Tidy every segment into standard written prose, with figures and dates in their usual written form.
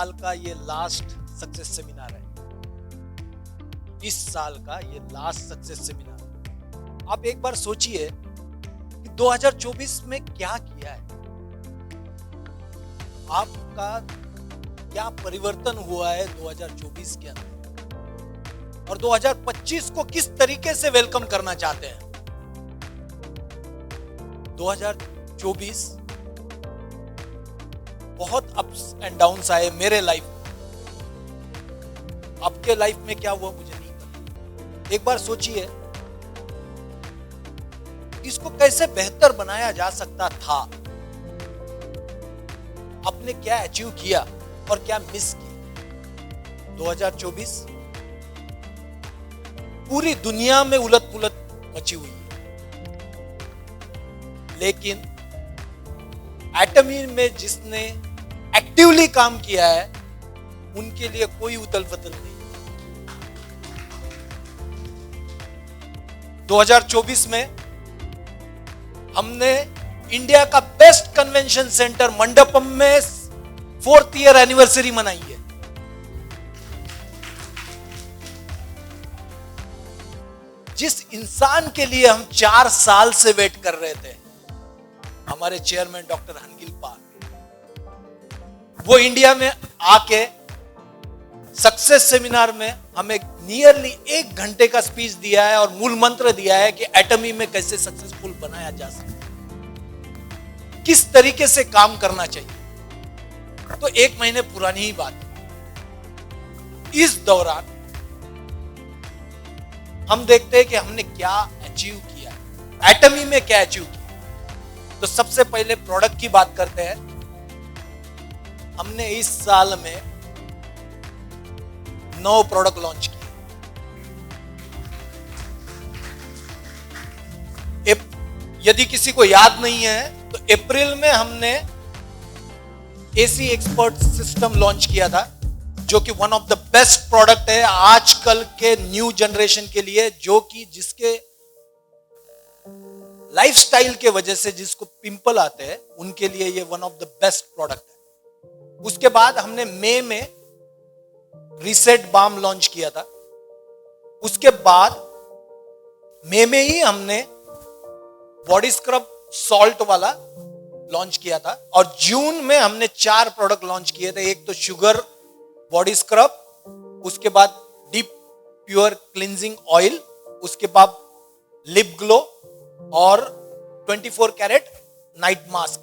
साल का ये लास्ट सक्सेस सेमिनार है। इस साल का ये लास्ट सक्सेस सेमिनार है। आप एक बार सोचिए कि 2024 में क्या किया है, आपका क्या परिवर्तन हुआ है 2024 के अंदर, और 2025 को किस तरीके से वेलकम करना चाहते हैं। 2024 बहुत अप्स एंड डाउन्स आए मेरे लाइफ में, आपके लाइफ में क्या हुआ मुझे नहीं पता। एक बार सोचिए इसको कैसे बेहतर बनाया जा सकता था, आपने क्या अचीव किया और क्या मिस किया। 2024 पूरी दुनिया में उलट पुलट मची हुई है, लेकिन एटमी में जिसने एक्टिवली काम किया है उनके लिए कोई उथल पुथल नहीं। 2024 में हमने इंडिया का बेस्ट कन्वेंशन सेंटर मंडपम में 4th ईयर एनिवर्सरी मनाई है। जिस इंसान के लिए हम 4 साल से वेट कर रहे थे, हमारे चेयरमैन डॉक्टर हनगिल पाल, वो इंडिया में आके सक्सेस सेमिनार में हमें नियरली 1 घंटे का स्पीच दिया है और मूल मंत्र दिया है कि एटमी में कैसे सक्सेसफुल बनाया जा सकता है, किस तरीके से काम करना चाहिए। तो 1 महीने पुरानी ही बात है। इस दौरान हम देखते हैं कि हमने क्या अचीव किया, एटमी में क्या अचीव किया। तो सबसे पहले प्रोडक्ट की बात करते हैं। हमने इस साल में 9 प्रोडक्ट लॉन्च किए। यदि किसी को याद नहीं है तो अप्रैल में हमने एसी एक्सपर्ट सिस्टम लॉन्च किया था, जो कि one of the best product है आजकल के न्यू जनरेशन के लिए, जो कि जिसके लाइफस्टाइल के वजह से जिसको पिंपल आते हैं उनके लिए ये one of the best product है। उसके बाद हमने मई में रीसेट बाम लॉन्च किया था। उसके बाद मई में ही हमने बॉडी स्क्रब सॉल्ट वाला लॉन्च किया था, और जून में हमने 4 प्रोडक्ट लॉन्च किए थे। एक तो शुगर बॉडी स्क्रब, उसके बाद डीप प्योर क्लींजिंग ऑयल, उसके बाद लिप ग्लो और 24 कैरेट नाइट मास्क।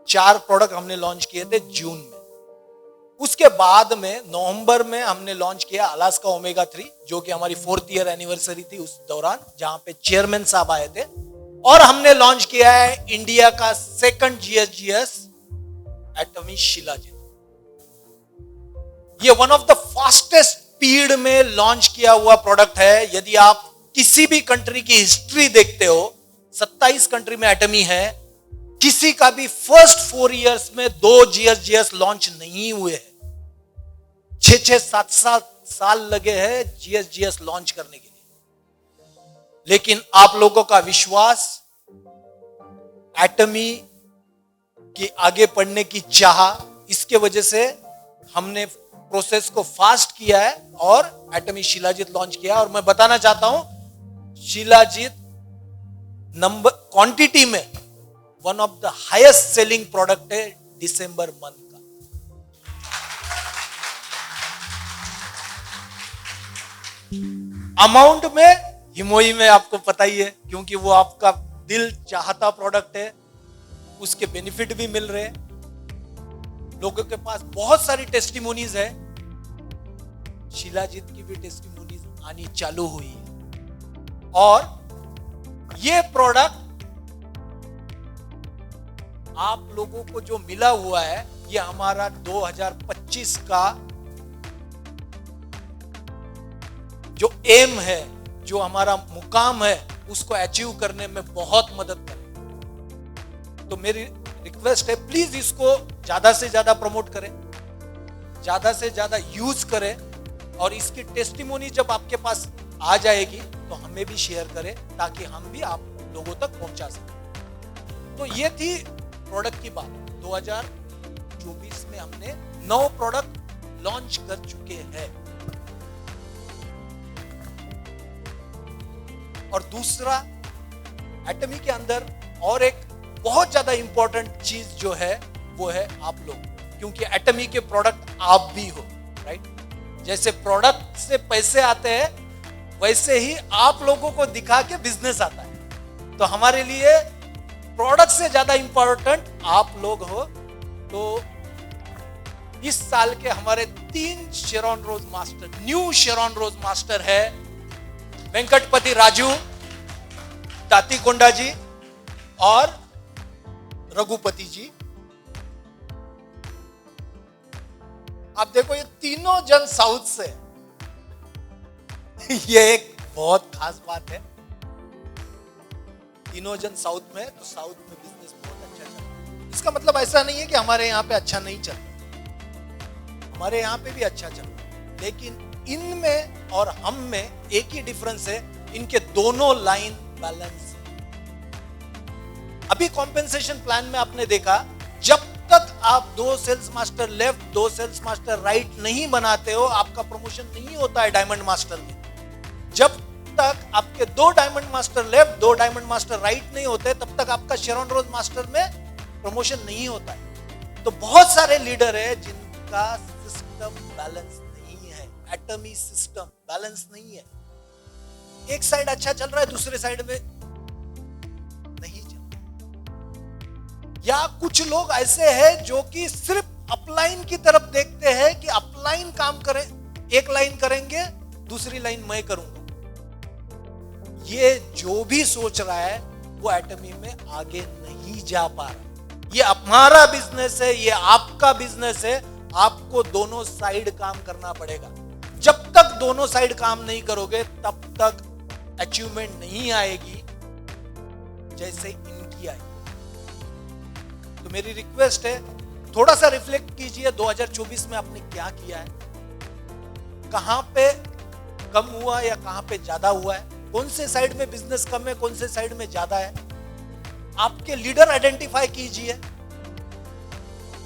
4 प्रोडक्ट हमने लॉन्च किए थे जून में। उसके बाद में नवंबर में हमने लॉन्च किया अलास्का ओमेगा 3, जो कि हमारी 4th ईयर एनिवर्सरी थी उस दौरान, जहां पे चेयरमैन साहब आए थे। और हमने लॉन्च किया है इंडिया का 2nd GSGS एटमी शिलाजीत। ये one of the fastest speed में लॉन्च किया हुआ प्रोडक्ट है। यदि आप किसी भी कंट्री की हिस्ट्री देखते हो, 27 कंट्री में एटमी है, किसी का भी फर्स्ट 4 इयर्स में 2 GSGS लॉन्च नहीं हुए हैं। 6-7 साल लगे हैं GSGS लॉन्च करने के लिए। लेकिन आप लोगों का विश्वास, एटमी की आगे बढ़ने की चाह, इसके वजह से हमने प्रोसेस को फास्ट किया है और एटमी शिलाजीत लॉन्च किया। और मैं बताना चाहता हूं, शिलाजीत नंबर क्वांटिटी में one of the highest selling product है दिसंबर मंथ का। अमाउंट में हिमोई में आपको पता ही है, क्योंकि वो आपका दिल चाहता प्रोडक्ट है, उसके बेनिफिट भी मिल रहे हैं। लोगों के पास बहुत सारी टेस्टिमोनीज है, शिलाजीत की भी टेस्टिमोनीज आनी चालू हुई है। और ये प्रोडक्ट आप लोगों को जो मिला हुआ है, ये हमारा 2025 का जो एम है, जो हमारा मुकाम है, उसको अचीव करने में बहुत मदद करे। तो मेरी रिक्वेस्ट है, प्लीज इसको ज्यादा से ज्यादा प्रमोट करें, ज्यादा से ज्यादा यूज करें, और इसकी टेस्टिमोनी जब आपके पास आ जाएगी तो हमें भी शेयर करें, ताकि हम भी आप लोगों तक पहुंचा सकें। तो ये थी प्रोडक्ट की बात 2024 में हमने 9 प्रोडक्ट लॉन्च कर चुके हैं। और दूसरा, एटमी के अंदर और एक बहुत ज्यादा इंपॉर्टेंट चीज जो है वो है आप लोग, क्योंकि एटमी के प्रोडक्ट आप भी हो, राइट। जैसे प्रोडक्ट से पैसे आते हैं वैसे ही आप लोगों को दिखा के बिजनेस आता है। तो हमारे लिए प्रोडक्ट से ज्यादा इंपॉर्टेंट आप लोग हो। तो इस साल के हमारे 3 शेरॉन Rose master, new शेरॉन Rose master है वेंकटपति राजू, ताती कोंडा जी और रघुपति जी। आप देखो ये तीनों जन साउथ से ये एक बहुत खास बात है। तीनों जन साउथ में, तो साउथ में बिजनेस बहुत अच्छा चल रहा है। इसका मतलब ऐसा नहीं है कि हमारे यहाँ पे अच्छा नहीं चल रहा, हमारे यहाँ पे भी अच्छा चल रहा है, लेकिन इनमें और हम में एक ही डिफरेंस है, इनके दोनों लाइन बैलेंस। अभी कॉम्पेंसेशन प्लान में आपने देखा, जब तक आप 2 sales master left 2 sales master right नहीं बनाते हो, आपका प्रमोशन नहीं होता है डायमंड मास्टर में। जब तक आपके 2 diamond master left 2 diamond master right नहीं होते, तब तक आपका शेरॉन रोज मास्टर में प्रमोशन नहीं होता है। तो बहुत सारे लीडर है जिनका सिस्टम बैलेंस नहीं है, एटमी सिस्टम बैलेंस नहीं है। एक साइड अच्छा चल रहा है, दूसरे साइड में नहीं चल रहा। या कुछ लोग ऐसे हैं जो कि सिर्फ अपलाइन की तरफ देखते हैं कि अपलाइन काम करें, एक लाइन करेंगे दूसरी लाइन मैं करूंगा। ये जो भी सोच रहा है वो एटमी में आगे नहीं जा पा रहा। ये हमारा बिजनेस है, ये आपका बिजनेस है, आपको दोनों साइड काम करना पड़ेगा। जब तक दोनों साइड काम नहीं करोगे तब तक अचीवमेंट नहीं आएगी जैसे इनकी आई। तो मेरी रिक्वेस्ट है, थोड़ा सा रिफ्लेक्ट कीजिए 2024 में आपने क्या किया है, कहां पे कम हुआ या कहां पे ज्यादा हुआ है, कौन से साइड में बिजनेस कम है, कौन से साइड में ज्यादा है। आपके लीडर आइडेंटिफाई कीजिए।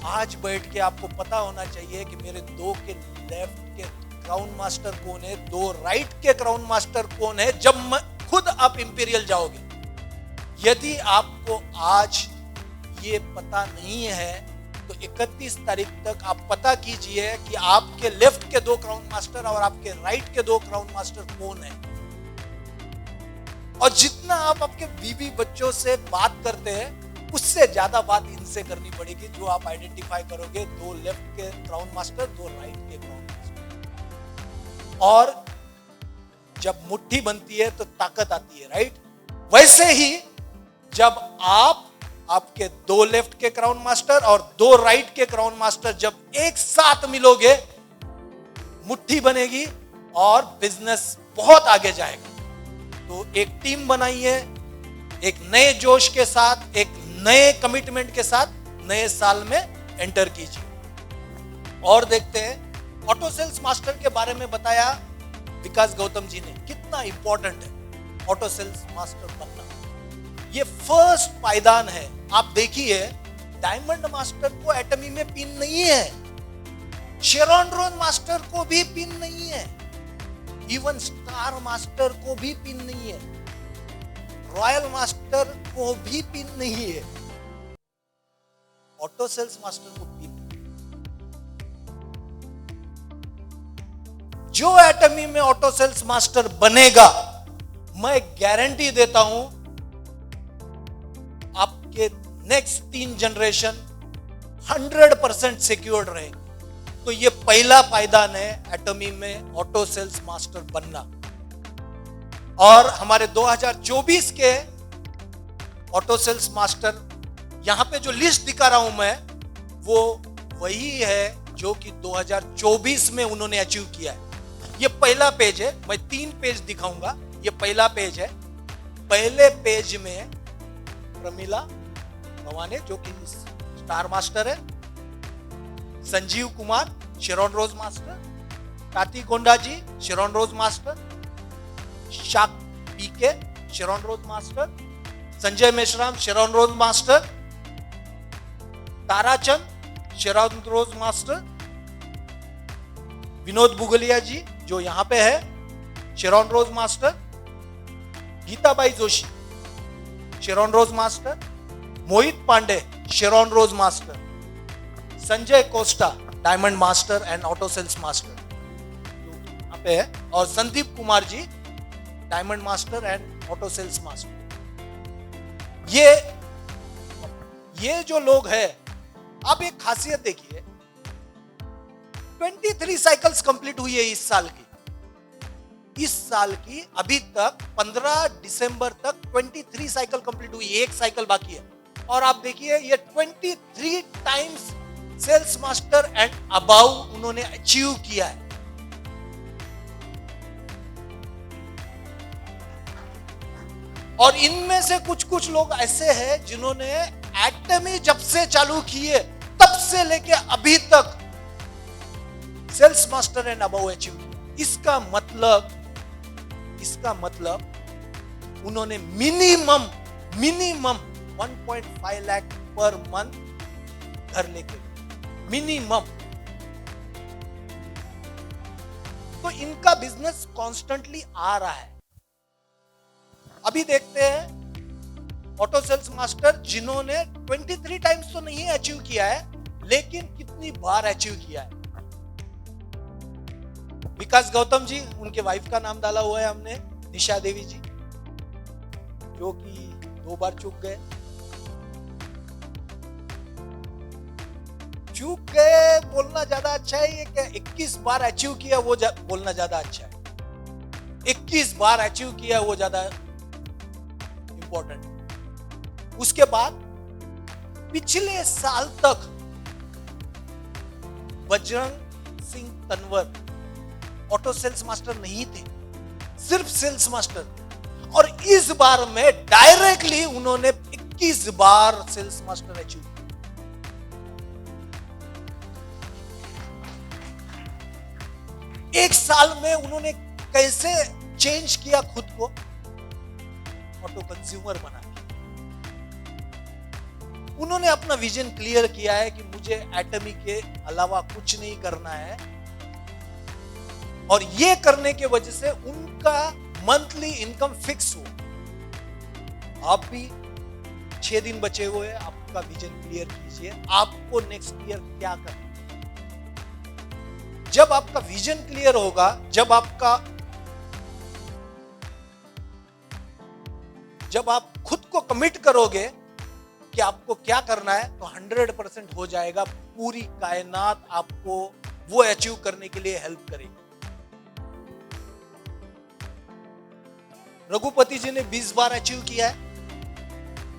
आज बैठ के आपको पता होना चाहिए कि मेरे 2 के लेफ्ट के क्राउन मास्टर कौन है, 2 राइट के क्राउन मास्टर कौन है, जब खुद आप इंपीरियल जाओगे। यदि आपको आज ये पता नहीं है तो 31 तारीख तक आप पता कीजिए कि आपके लेफ्ट के 2 क्राउन मास्टर और आपके राइट के 2 क्राउन मास्टर कौन है। और जितना आप आपके बीवी बच्चों से बात करते हैं उससे ज्यादा बात इनसे करनी पड़ेगी, जो आप आइडेंटिफाई करोगे 2 लेफ्ट के क्राउन मास्टर 2 राइट के क्राउन मास्टर। और जब मुट्ठी बनती है तो ताकत आती है, राइट। वैसे ही जब आप आपके 2 लेफ्ट के क्राउन मास्टर और 2 राइट के क्राउन मास्टर जब एक साथ मिलोगे, मुट्ठी बनेगी और बिजनेस बहुत आगे जाएगा। तो एक टीम बनाइए, एक नए जोश के साथ, एक नए कमिटमेंट के साथ नए साल में एंटर कीजिए। और देखते हैं ऑटो सेल्स मास्टर के बारे में बताया विकास गौतम जी ने, कितना इंपॉर्टेंट है ऑटो सेल्स मास्टर बनना। ये फर्स्ट पायदान है। आप देखिए डायमंड मास्टर को एटमी में पिन नहीं है, शेरॉन रोज मास्टर को भी पिन नहीं है, इवन स्टार मास्टर को भी पिन नहीं है, रॉयल मास्टर को भी पिन नहीं है, ऑटो सेल्स मास्टर को पिन। जो एटमी में ऑटो सेल्स मास्टर बनेगा, मैं गारंटी देता हूं आपके नेक्स्ट 3 जनरेशन 100% सिक्योर्ड रहेंगे। तो ये पहला पायदान है एटमी में ऑटो सेल्स मास्टर बनना। और हमारे 2024 के ऑटो सेल्स मास्टर, यहां पे जो लिस्ट दिखा रहा हूं मैं, वो वही है जो कि 2024 में उन्होंने अचीव किया है। ये पहला पेज है, मैं 3 पेज दिखाऊंगा। ये पहला पेज है। पहले पेज में प्रमिला भवाने जो कि स्टार मास्टर है, Sanjeev Kumar Sharon Rose master, Tatikonda ji Sharon Rose master, Shak PK Sharon Rose master, Sanjay Meshram Sharon Rose master, Tarachand Sharon Rose master, Vinod Bugalia ji जो यहां पे है, Sharon Rose master, Geetabai Joshi, Sharon Rose master, Mohit Pandey, Sharon Rose master, Sanjay Costa, diamond master and auto sales master यहां पे है, और Sandeep Kumar ji, diamond master and auto sales master. ये जो लोग हैं, आप एक खासियत देखिए, 23 साइकिल्स कंप्लीट हुई है इस साल की अभी तक 15 दिसंबर तक 23 साइकिल कंप्लीट हुई, एक साइकिल बाकी है। और आप देखिए ये 23 times sales master and above उन्होंने अचीव किया है। और इनमें से कुछ लोग ऐसे हैं जिन्होंने एटमी जब से चालू किए तब से लेके अभी तक sales master and above achieve किया। इसका मतलब उन्होंने मिनिमम 1.5 लाख पर मंथ घर लेके, मिनिमम। तो इनका बिजनेस कॉन्स्टेंटली आ रहा है। अभी देखते हैं ऑटो सेल्स मास्टर जिन्होंने 23 टाइम्स तो नहीं अचीव किया है, लेकिन कितनी बार अचीव किया है। विकास गौतम जी, उनके वाइफ का नाम डाला हुआ है हमने, निशा देवी जी, जो कि 2 बार चूक गए। बोलना ज्यादा अच्छा है, ये क्या 21 बार अचीव किया वो बोलना ज्यादा अच्छा है। 21 बार अचीव किया वो ज्यादा इंपॉर्टेंट। उसके बाद पिछले साल तक Bajrang Singh Tanwar auto sales master नहीं थे, सिर्फ सेल्स मास्टर। और इस बार में डायरेक्टली उन्होंने 21 बार सेल्स मास्टर अचीव किया। एक साल में उन्होंने कैसे चेंज किया खुद को, ऑटो कंज्यूमर बना के। उन्होंने अपना विजन क्लियर किया है कि मुझे एटमी के अलावा कुछ नहीं करना है, और ये करने के वजह से उनका मंथली इनकम फिक्स हो। आप भी 6 दिन बचे हुए हैं, आपका विजन क्लियर कीजिए, आपको नेक्स्ट ईयर क्या करना। जब आपका विजन क्लियर होगा, जब आप खुद को कमिट करोगे कि आपको क्या करना है, तो 100% हो जाएगा। पूरी कायनात आपको वो अचीव करने के लिए हेल्प करेगी। रघुपति जी ने 20 बार अचीव किया है।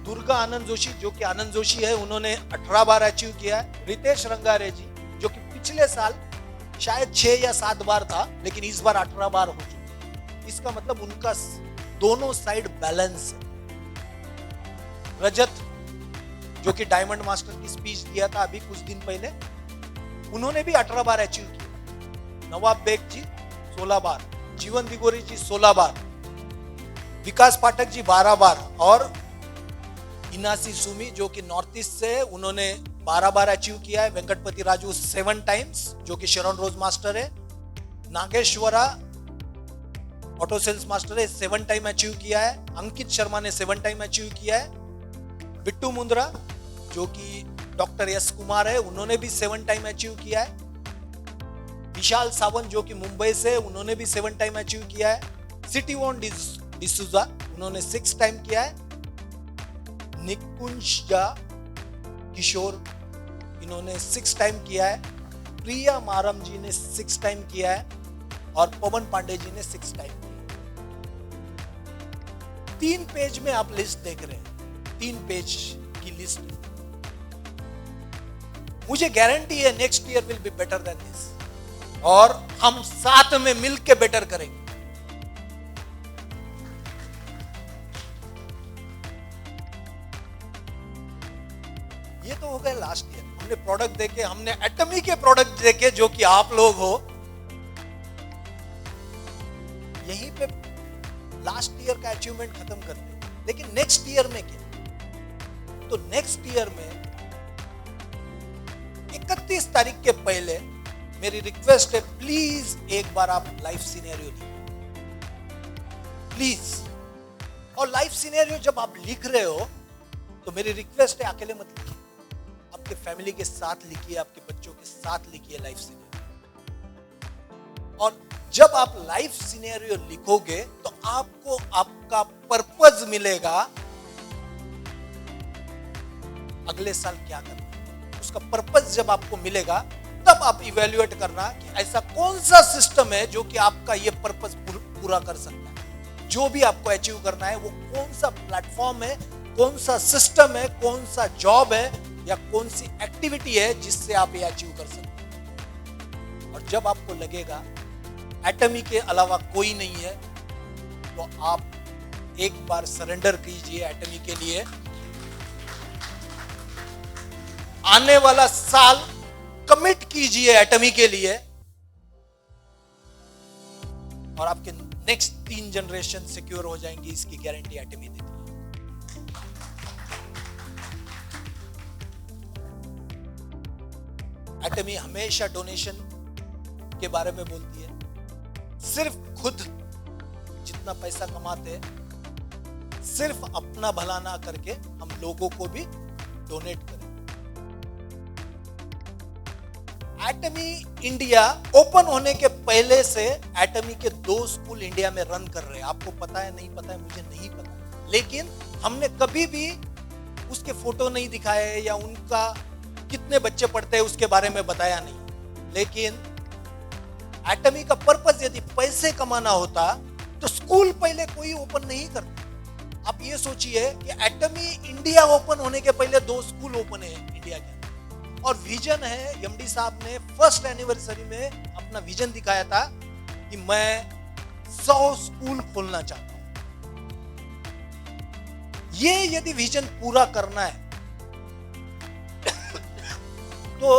दुर्गा आनंद जोशी, जो कि आनंद जोशी है, उन्होंने 18 बार अचीव किया है। रितेश रंगारे जी, जो कि पिछले साल शायद 6 या 7 बार था, लेकिन इस बार 18 बार हो चुका। इसका मतलब उनका दोनों साइड बैलेंस है। रजत, जो कि डायमंड मास्टर की स्पीच दिया था अभी कुछ दिन पहले, उन्होंने भी 18 बार अचीव किया। नवाब बेग जी 16 बार, जीवन दिगोरी जी 16 बार, विकास पाठक जी 12 बार, और इनासी सुमी जो कि नॉर्थ ईस्ट से, उन्होंने 12 बार अचीव किया है। वेंकटपति राजू 7 टाइम्स, जो कि शेरॉन रोज मास्टर है। नागेश्वरा ऑटो सेल्स मास्टर है, 7 टाइम अचीव किया है। अंकित शर्मा ने 7 टाइम अचीव किया है। बिट्टू मुंद्रा, जो कि डॉक्टर एस कुमार है, उन्होंने भी 7 टाइम अचीव किया है। विशाल सावंत, जो कि मुंबई से, उन्होंने भी 7 टाइम अचीव किया है। सिटी वॉन डिसूजा, उन्होंने 6 टाइम किया है। निकुंजा किशोर, इन्होंने 6 टाइम किया है। प्रिया मारम जी ने 6 टाइम किया है, और पवन पांडे जी ने 6 टाइम किया। 3 पेज में आप लिस्ट देख रहे हैं, 3 पेज की लिस्ट। मुझे गारंटी है next year will be better than this, और हम साथ में मिलकर बेटर करेंगे। ये तो हो गए लास्ट ईयर। हमने प्रोडक्ट देखे, हमने एटमी के प्रोडक्ट देखे, जो कि आप लोग हो। यहीं पे लास्ट ईयर का अचीवमेंट खत्म करते हैं। लेकिन नेक्स्ट ईयर में क्या? तो नेक्स्ट ईयर में एकच 31 तारीख के पहले मेरी रिक्वेस्ट है, प्लीज एक बार आप लाइफ सिनेरियो लिखिए, प्लीज। और लाइफ सिनेरियो जब आप लिख रहे हो तो मेरी रिक्वेस्ट है, अकेले मत लिखिए, आपके फैमिली के साथ लिखिए, आपके बच्चों के साथ लिखिए लाइफ सिनेरियो। और जब आप लाइफ सिनेरियो लिखोगे तो आपको आपका पर्पस मिलेगा, अगले साल क्या करना। उसका पर्पस जब आपको मिलेगा तब आप इवेल्युएट करना कि ऐसा कौन सा सिस्टम है जो कि आपका ये पर्पस पूरा कर सकता है। जो भी आपको अचीव करना है वो कौन सा प्लेटफॉर्म है, कौन सा सिस्टम है, कौन सा जॉब है या कौन सी एक्टिविटी है जिससे आप ये अचीव कर सकते हैं। और जब आपको लगेगा एटमी के अलावा कोई नहीं है तो आप एक बार सरेंडर कीजिए एटमी के लिए। आने वाला साल कमिट कीजिए एटमी के लिए और आपके नेक्स्ट 3 जनरेशन सिक्योर हो जाएंगी, इसकी गारंटी एटमी देती है। एटमी हमेशा डोनेशन के बारे में बोलती है। सिर्फ खुद जितना पैसा कमाते हैं, सिर्फ अपना भला ना करके हम लोगों को भी डोनेट करें। एटमी इंडिया ओपन होने के पहले से एटमी के 2 स्कूल इंडिया में रन कर रहे हैं। आपको पता है नहीं पता है मुझे नहीं पता, लेकिन हमने कभी भी उसके फोटो नहीं दिखाए या उनका कितने बच्चे पढ़ते हैं उसके बारे में बताया नहीं। लेकिन एटमी का पर्पस यदि पैसे कमाना होता तो स्कूल पहले कोई ओपन नहीं करता। आप ये सोचिए कि एटमी इंडिया ओपन होने के पहले 2 स्कूल ओपन है इंडिया के, और विजन है, एमडी साहब ने फर्स्ट एनिवर्सरी में अपना विजन दिखाया था कि मैं 100 स्कूल खोलना चाहता हूं। ये यदि विजन पूरा करना है तो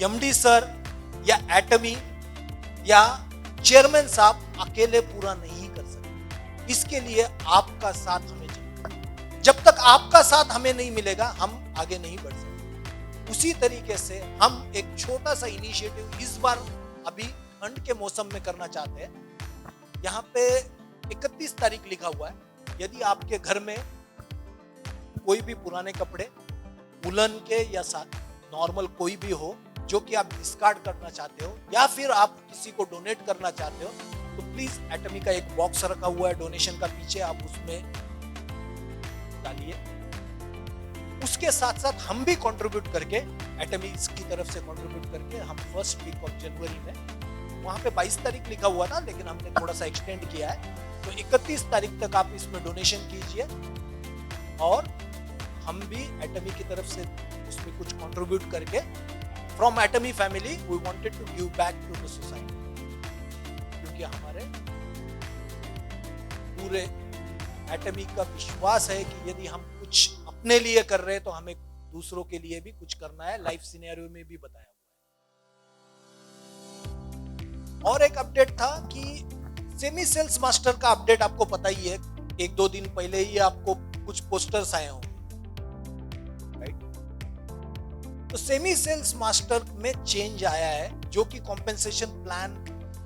एमडी सर या एटमी या चेयरमैन साहब अकेले पूरा नहीं कर सकते। इसके लिए आपका साथ हमें चाहिए। जब तक आपका साथ हमें नहीं मिलेगा हम आगे नहीं बढ़ सकते। उसी तरीके से हम एक छोटा सा इनिशिएटिव इस बार अभी ठंड के मौसम में करना चाहते हैं। यहाँ पे 31 तारीख लिखा हुआ है। यदि आपके घर में कोई भी पुराने कपड़े वुलन के या नॉर्मल कोई भी हो जो कि आप डिस्कार्ड करना चाहते हो या फिर आप किसी को डोनेट करना चाहते हो, तो प्लीज एटमी का एक बॉक्स रखा हुआ है डोनेशन का, पीछे आप उसमें डालिए। उसके साथ साथ हम भी कंट्रीब्यूट करके, एटमी की तरफ से कंट्रीब्यूट करके, हम फर्स्ट वीक ऑफ जनवरी में, वहां पे 22 तारीख लिखा हुआ था लेकिन हमने थोड़ा सा एक्सटेंड किया है, तो 31 तारीख तक आप इसमें डोनेशन कीजिए और हम भी एटमी की तरफ से उसमें कुछ कंट्रीब्यूट करके, from Atomy family we wanted to give back to the society, क्योंकि हमारे पूरे एटमी का विश्वास है कि यदि हम कुछ अपने लिए कर रहे हैं तो हमें दूसरों के लिए भी कुछ करना है। लाइफ सिनेरियो में भी बताया हुआ है। और एक अपडेट था कि सेमी सेल्स मास्टर का अपडेट आपको पता ही है, 1-2 दिन पहले ही आपको कुछ पोस्टर्स आए होंगे, राइट? तो सेमी सेल्स मास्टर में चेंज आया है जो कि कॉम्पेंसेशन प्लान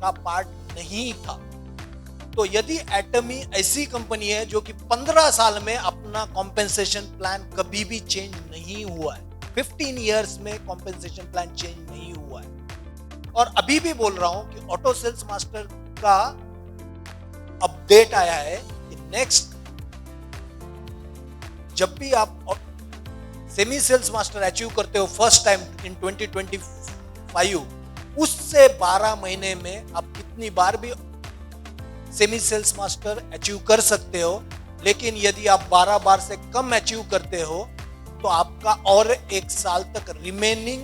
का पार्ट नहीं था। तो यदि एटमी ऐसी कंपनी है जो कि 15 साल में अपना कॉम्पेंसेशन प्लान कभी भी चेंज नहीं हुआ है, 15 इयर्स में कॉम्पेंसेशन प्लान चेंज नहीं हुआ है, और अभी भी बोल रहा हूं कि ऑटो सेल्स मास्टर का अपडेट आया है कि नेक्स्ट जब भी आप सेमी सेल्स मास्टर अचीव करते हो फर्स्ट टाइम इन 2025, उससे 12 महीने में आप कितनी बार भी सेमी सेल्स मास्टर अचीव कर सकते हो। लेकिन यदि आप 12 बार से कम अचीव करते हो तो आपका और 1 साल तक रिमेनिंग,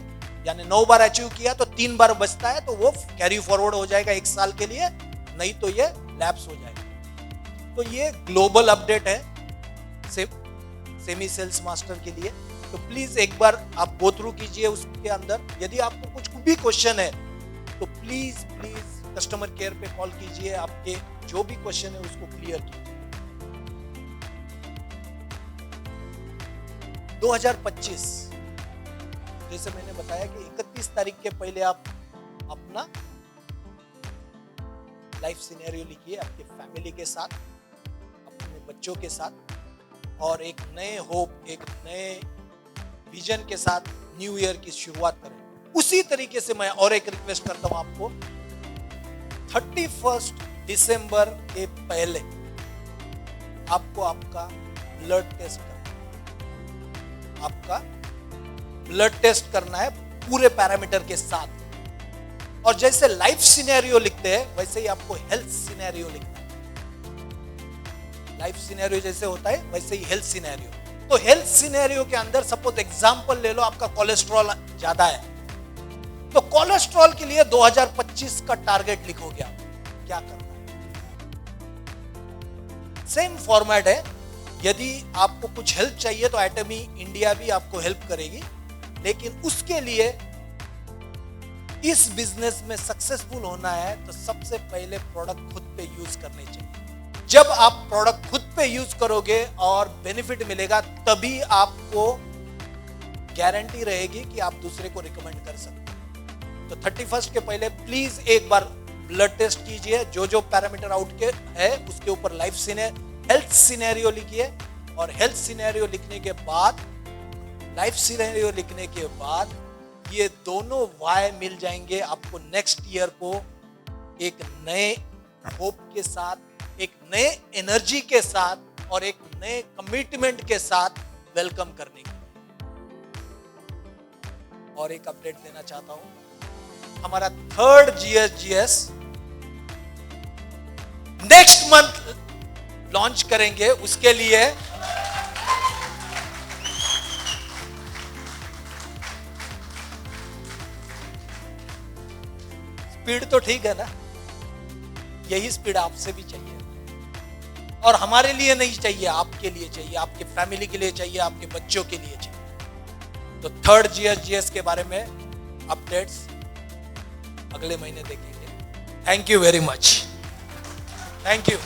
यानी 9 बार अचीव किया तो 3 बार बचता है, तो वो कैरी फॉरवर्ड हो जाएगा 1 साल के लिए, नहीं तो ये लैप्स हो जाएगा। तो ये ग्लोबल अपडेट है सेमी सेल्स मास्टर के लिए। तो प्लीज एक बार आप गो थ्रू कीजिए उसके अंदर। यदि आपको कुछ भी क्वेश्चन है तो प्लीज कस्टमर केयर पे कॉल कीजिए, आपके जो भी क्वेश्चन है उसको क्लियर कीजिए। 2025 जैसे मैंने बताया कि 31 तारीख के पहले आप अपना लाइफ सिनेरियो लिखिए आपके फैमिली के साथ, अपने बच्चों के साथ, और एक नए होप, एक नए विजन के साथ न्यू ईयर की शुरुआत करें। उसी तरीके से मैं और एक रिक्वेस्ट करता हूं आपको, 31 दिसंबर के पहले आपको आपका ब्लड टेस्ट करना है। आपका ब्लड टेस्ट करना है पूरे पैरामीटर के साथ। और जैसे लाइफ सिनेरियो लिखते हैं वैसे ही आपको हेल्थ सिनेरियो लिखना है। लाइफ सिनेरियो जैसे होता है वैसे ही हेल्थ सिनेरियो। तो हेल्थ सिनेरियो के अंदर सपोज एग्जांपल ले लो, आपका कोलेस्ट्रॉल ज्यादा है, तो कोलेस्ट्रॉल के लिए 2025 का टारगेट लिखोगे आप, क्या करना है। सेम फॉर्मेट है। यदि आपको कुछ हेल्प चाहिए तो एटमी इंडिया भी आपको हेल्प करेगी, लेकिन उसके लिए इस बिजनेस में सक्सेसफुल होना है तो सबसे पहले प्रोडक्ट खुद पे यूज करने चाहिए। जब आप प्रोडक्ट खुद पे यूज करोगे और बेनिफिट मिलेगा, तभी आपको गारंटी रहेगी कि आप दूसरे को रिकमेंड कर सकते हैं। तो 31 के पहले प्लीज एक बार ब्लड टेस्ट कीजिए, जो पैरामीटर आउट के है उसके ऊपर हेल्थ सिनेरियो लिखिए, और हेल्थ सिनेरियो लिखने के बाद, लाइफ सिनेरियो लिखने के बाद ये दोनों वाय मिल जाएंगे आपको नेक्स्ट ईयर को एक नए होप के साथ, एक नए एनर्जी के साथ और एक नए कमिटमेंट के साथ वेलकम करने के लिए। और एक अपडेट देना चाहता हूं, हमारा 3rd GSGS next month launch करेंगे। उसके लिए स्पीड तो ठीक है ना, यही स्पीड आपसे भी चाहिए, और हमारे लिए नहीं चाहिए, आपके लिए चाहिए, आपके फैमिली के लिए चाहिए, आपके बच्चों के लिए चाहिए। तो 3rd GSGS के बारे में अपडेट्स अगले महीने देखेंगे। Thank you very much. Thank you.